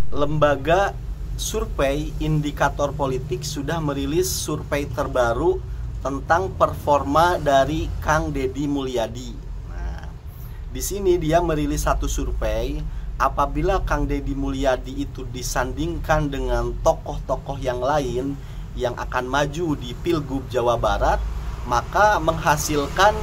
lembaga survei indikator politik sudah merilis survei terbaru tentang performa dari Kang Deddy Mulyadi. Nah, di sini dia merilis satu survei. Apabila Kang Deddy Mulyadi itu disandingkan dengan tokoh-tokoh yang lain yang akan maju di Pilgub Jawa Barat, maka menghasilkan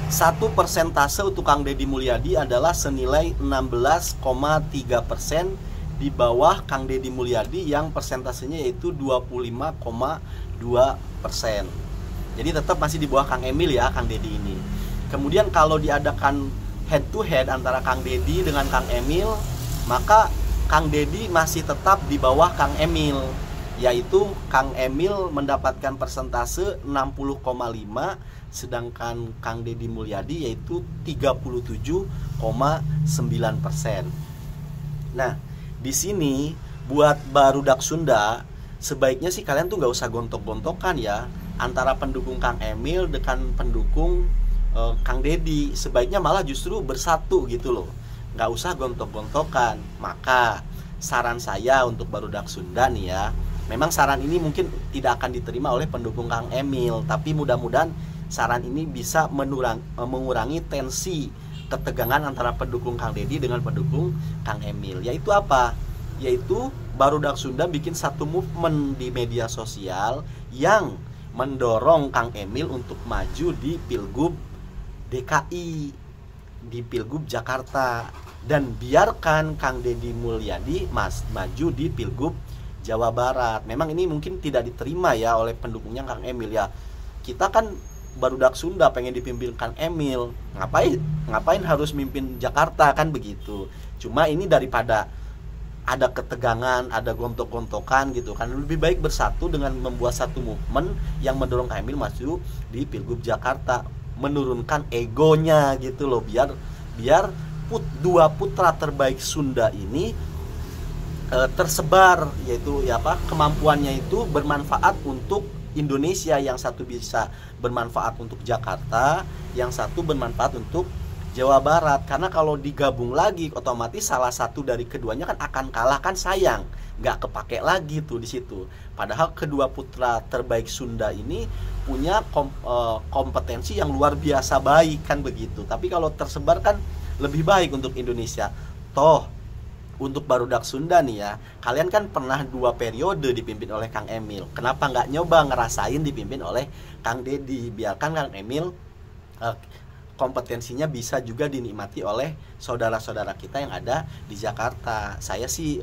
satu persentase untuk Kang Deddy Mulyadi adalah senilai 16,3%, di bawah Kang Deddy Mulyadi yang persentasenya yaitu 25,2%. Jadi tetap masih di bawah Kang Emil ya, Kang Deddy ini. Kemudian kalau diadakan head to head antara Kang Deddy dengan Kang Emil, maka Kang Deddy masih tetap di bawah Kang Emil, yaitu Kang Emil mendapatkan persentase 60,5, sedangkan Kang Deddy Mulyadi yaitu 37,9%. Nah, di sini buat barudak Sunda, sebaiknya sih kalian tuh nggak usah gontok-gontokan ya antara pendukung Kang Emil dengan pendukung Kang Deddy. Sebaiknya malah justru bersatu gitu loh, nggak usah gontok-gontokan. Maka saran saya untuk barudak Sunda nih ya, memang saran ini mungkin tidak akan diterima oleh pendukung Kang Emil, tapi mudah-mudahan saran ini bisa mengurangi tensi ketegangan antara pendukung Kang Deddy dengan pendukung Kang Emil. Yaitu apa? Yaitu barudak Sunda bikin satu movement di media sosial yang mendorong Kang Emil untuk maju di Pilgub DKI, di Pilgub Jakarta, dan biarkan Kang Deddy Mulyadi maju di Pilgub Jawa Barat. Memang ini mungkin tidak diterima ya oleh pendukungnya Kang Emil ya. Kita kan barudak Sunda pengen dipimpin Kang Emil, ngapain harus mimpin Jakarta kan begitu. Cuma ini daripada ada ketegangan, ada gontok-gontokan gitu kan, lebih baik bersatu dengan membuat satu movement yang mendorong Kang Emil maju di Pilgub Jakarta, menurunkan egonya gitu loh, biar dua putra terbaik Sunda ini tersebar, yaitu ya apa, kemampuannya itu bermanfaat untuk Indonesia. Yang satu bisa bermanfaat untuk Jakarta, yang satu bermanfaat untuk Jawa Barat. Karena kalau digabung lagi otomatis salah satu dari keduanya kan akan kalah, kan sayang, nggak kepake lagi tuh di situ. Padahal kedua putra terbaik Sunda ini punya kompetensi yang luar biasa baik kan begitu. Tapi kalau tersebar kan lebih baik untuk Indonesia. Toh untuk barudak Sunda nih ya, kalian kan pernah 2 periode dipimpin oleh Kang Emil. Kenapa nggak nyoba ngerasain dipimpin oleh Kang Deddy? Biarkan Kang Emil kompetensinya bisa juga dinikmati oleh saudara-saudara kita yang ada di Jakarta. Saya sih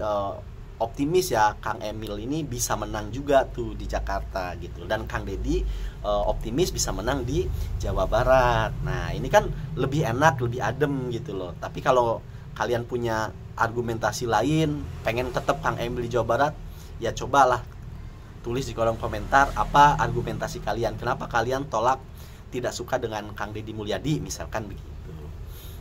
optimis ya Kang Emil ini bisa menang juga tuh di Jakarta gitu, dan Kang Deddy optimis bisa menang di Jawa Barat. Nah ini kan lebih enak, lebih adem gitu loh. Tapi kalau kalian punya argumentasi lain, pengen tetap Kang Emil di Jawa Barat, ya cobalah tulis di kolom komentar apa argumentasi kalian, kenapa kalian tolak, tidak suka dengan Kang Deddy Mulyadi misalkan begitu.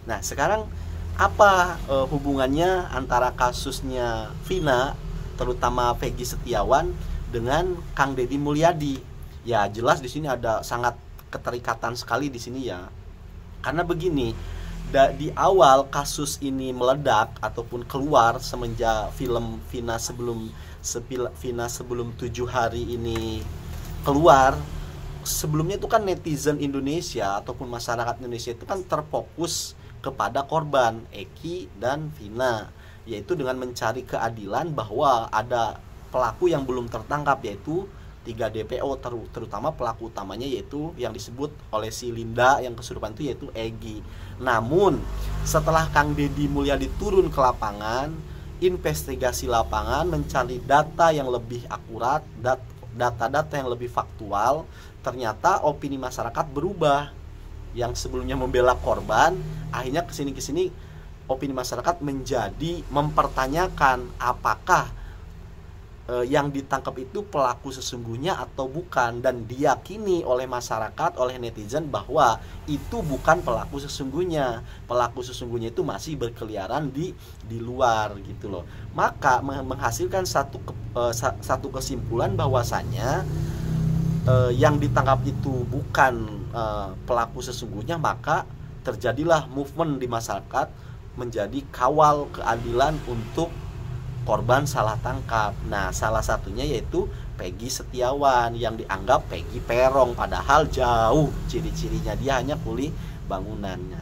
Nah sekarang apa hubungannya antara kasusnya Vina, terutama Peggy Setiawan, dengan Kang Deddy Mulyadi? Ya jelas di sini ada sangat keterikatan sekali di sini ya. Karena begini, di awal kasus ini meledak ataupun keluar semenjak film Vina sebelum 7 hari ini keluar, sebelumnya itu kan netizen Indonesia ataupun masyarakat Indonesia itu kan terfokus kepada korban Eki dan Vina, yaitu dengan mencari keadilan bahwa ada pelaku yang belum tertangkap, yaitu 3 DPO, terutama pelaku utamanya yaitu yang disebut oleh si Linda yang kesurupan itu yaitu Egi. Namun setelah Kang Deddy Mulyadi turun ke lapangan, investigasi lapangan, mencari data yang lebih akurat, data-data yang lebih faktual, ternyata opini masyarakat berubah. Yang sebelumnya membela korban, akhirnya kesini opini masyarakat menjadi mempertanyakan apakah yang ditangkap itu pelaku sesungguhnya atau bukan, dan diyakini oleh masyarakat, oleh netizen bahwa itu bukan pelaku sesungguhnya. Pelaku sesungguhnya itu masih berkeliaran di luar gitu loh. Maka menghasilkan satu kesimpulan bahwasannya yang ditangkap itu bukan pelaku sesungguhnya. Maka terjadilah movement di masyarakat menjadi kawal keadilan untuk korban salah tangkap. Nah, salah satunya yaitu Peggy Setiawan yang dianggap Peggy Perong, padahal jauh ciri-cirinya, dia hanya kuli bangunannya.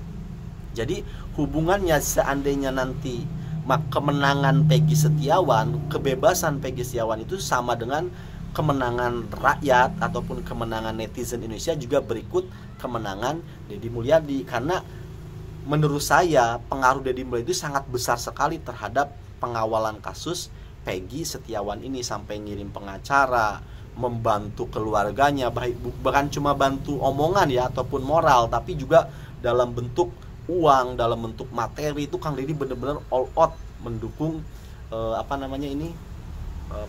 Jadi hubungannya seandainya nanti kemenangan Peggy Setiawan, kebebasan Peggy Setiawan itu sama dengan kemenangan rakyat ataupun kemenangan netizen Indonesia, juga berikut kemenangan Deddy Mulyadi. Karena menurut saya pengaruh Deddy Mulyadi itu sangat besar sekali terhadap pengawalan kasus Peggy Setiawan ini, sampai ngirim pengacara, membantu keluarganya, bahkan cuma bantu omongan ya ataupun moral, tapi juga dalam bentuk uang, dalam bentuk materi. Itu Kang Deddy benar-benar all out mendukung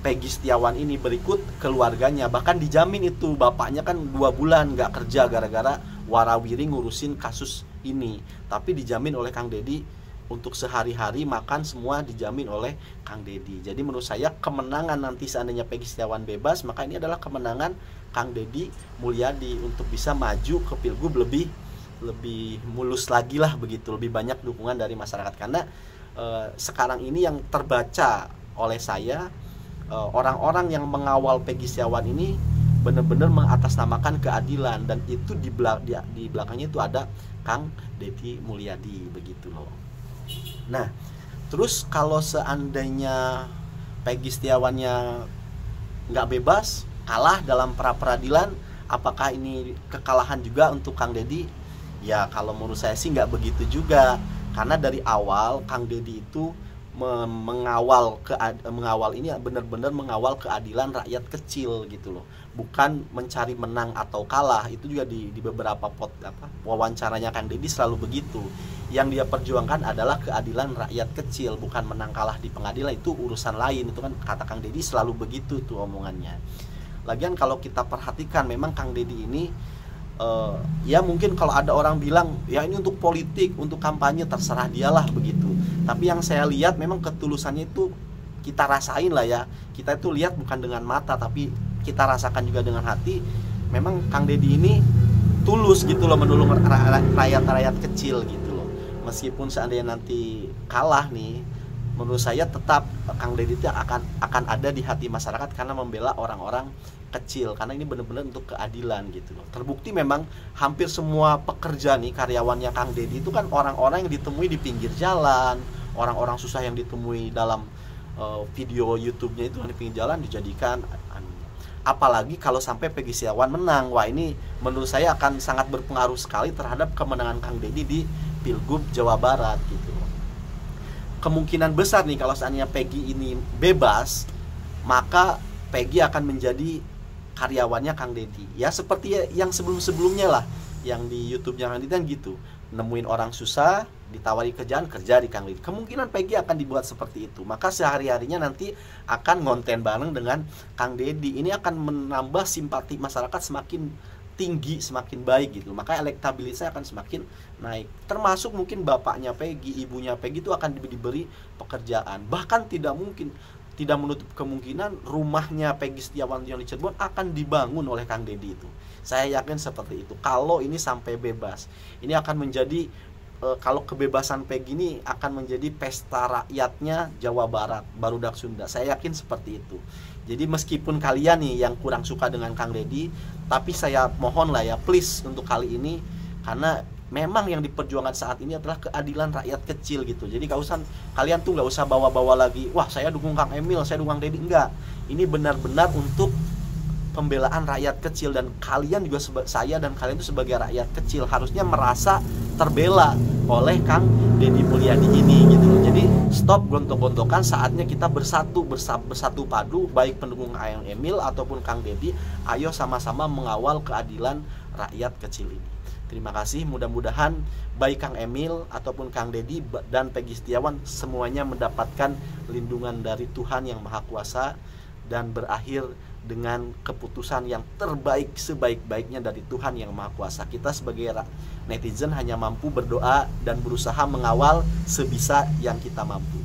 Peggy Setiawan ini, berikut keluarganya. Bahkan dijamin itu bapaknya kan 2 bulan nggak kerja gara-gara warawiri ngurusin kasus ini, tapi dijamin oleh Kang Deddy untuk sehari-hari makan semua dijamin oleh Kang Deddy. Jadi menurut saya kemenangan nanti seandainya Peggy Setiawan bebas, maka ini adalah kemenangan Kang Deddy Mulyadi untuk bisa maju ke Pilgub lebih mulus lagi lah begitu, lebih banyak dukungan dari masyarakat. Karena sekarang ini yang terbaca oleh saya, orang-orang yang mengawal Peggy Setiawan ini benar-benar mengatasnamakan keadilan, dan itu di belakangnya itu ada Kang Deddy Mulyadi begitu loh. Nah, terus kalau seandainya Peggy Setiawannya nggak bebas, kalah dalam pra-peradilan, apakah ini kekalahan juga untuk Kang Deddy? Ya kalau menurut saya sih nggak begitu juga, karena dari awal Kang Deddy itu mengawal ini benar-benar mengawal keadilan rakyat kecil gitu loh, bukan mencari menang atau kalah. Itu juga di beberapa wawancaranya Kang Deddy selalu begitu. Yang dia perjuangkan adalah keadilan rakyat kecil, bukan menang kalah di pengadilan, itu urusan lain. Itu kan kata Kang Deddy selalu begitu tuh omongannya. Lagian kalau kita perhatikan, memang Kang Deddy ini ya mungkin kalau ada orang bilang ya ini untuk politik, untuk kampanye, terserah dialah begitu. Tapi yang saya lihat memang ketulusannya itu kita rasain lah ya. Kita itu lihat bukan dengan mata, tapi kita rasakan juga dengan hati. Memang Kang Deddy ini tulus gitu loh menolong rakyat-rakyat kecil gitu loh. Meskipun seandainya nanti kalah nih, menurut saya tetap Kang Deddy itu akan ada di hati masyarakat karena membela orang-orang kecil, karena ini benar-benar untuk keadilan gitu loh. Terbukti memang hampir semua pekerja nih, karyawannya Kang Deddy itu kan orang-orang yang ditemui di pinggir jalan, orang-orang susah yang ditemui dalam video YouTube-nya itu di pinggir jalan dijadikan. Apalagi kalau sampai Peggy Setiawan menang, wah ini menurut saya akan sangat berpengaruh sekali terhadap kemenangan Kang Deddy di Pilgub Jawa Barat gitu loh. Kemungkinan besar nih kalau seandainya Peggy ini bebas, maka Peggy akan menjadi karyawannya Kang Deddy. Ya seperti yang sebelum-sebelumnya lah, yang di YouTube-nya Kang Deddy kan gitu. Nemuin orang susah, ditawari kerjaan, kerja di Kang Deddy. Kemungkinan Peggy akan dibuat seperti itu. Maka sehari-harinya nanti akan ngonten bareng dengan Kang Deddy. Ini akan menambah simpati masyarakat semakin tinggi, semakin baik gitu. Maka elektabilitasnya akan semakin naik. Termasuk mungkin bapaknya Peggy, ibunya Peggy itu akan diberi pekerjaan. Bahkan tidak menutup kemungkinan rumahnya Peggy Setiawan yang di Cirebon akan dibangun oleh Kang Deddy itu. Saya yakin seperti itu. Kalau ini sampai bebas, ini akan menjadi kalau kebebasan Peggy ini akan menjadi pesta rakyatnya Jawa Barat, barudak Sunda. Saya yakin seperti itu. Jadi meskipun kalian nih yang kurang suka dengan Kang Deddy, tapi saya mohon lah ya, please untuk kali ini, karena memang yang diperjuangkan saat ini adalah keadilan rakyat kecil gitu. Jadi kalian tuh nggak usah bawa-bawa lagi, wah saya dukung Kang Emil, saya dukung Kang Deddy. Enggak, ini benar-benar untuk pembelaan rakyat kecil. Dan kalian juga, saya dan kalian itu sebagai rakyat kecil harusnya merasa terbela oleh Kang Deddy Mulyadi ini gitu loh. Jadi stop gontok-gontokan, saatnya kita bersatu padu, baik pendukung Kang Emil ataupun Kang Deddy. Ayo sama-sama mengawal keadilan rakyat kecil ini. Terima kasih, mudah-mudahan baik Kang Emil ataupun Kang Deddy dan Peggy Setiawan semuanya mendapatkan lindungan dari Tuhan Yang Maha Kuasa dan berakhir dengan keputusan yang terbaik, sebaik-baiknya dari Tuhan Yang Maha Kuasa. Kita sebagai netizen hanya mampu berdoa dan berusaha mengawal sebisa yang kita mampu.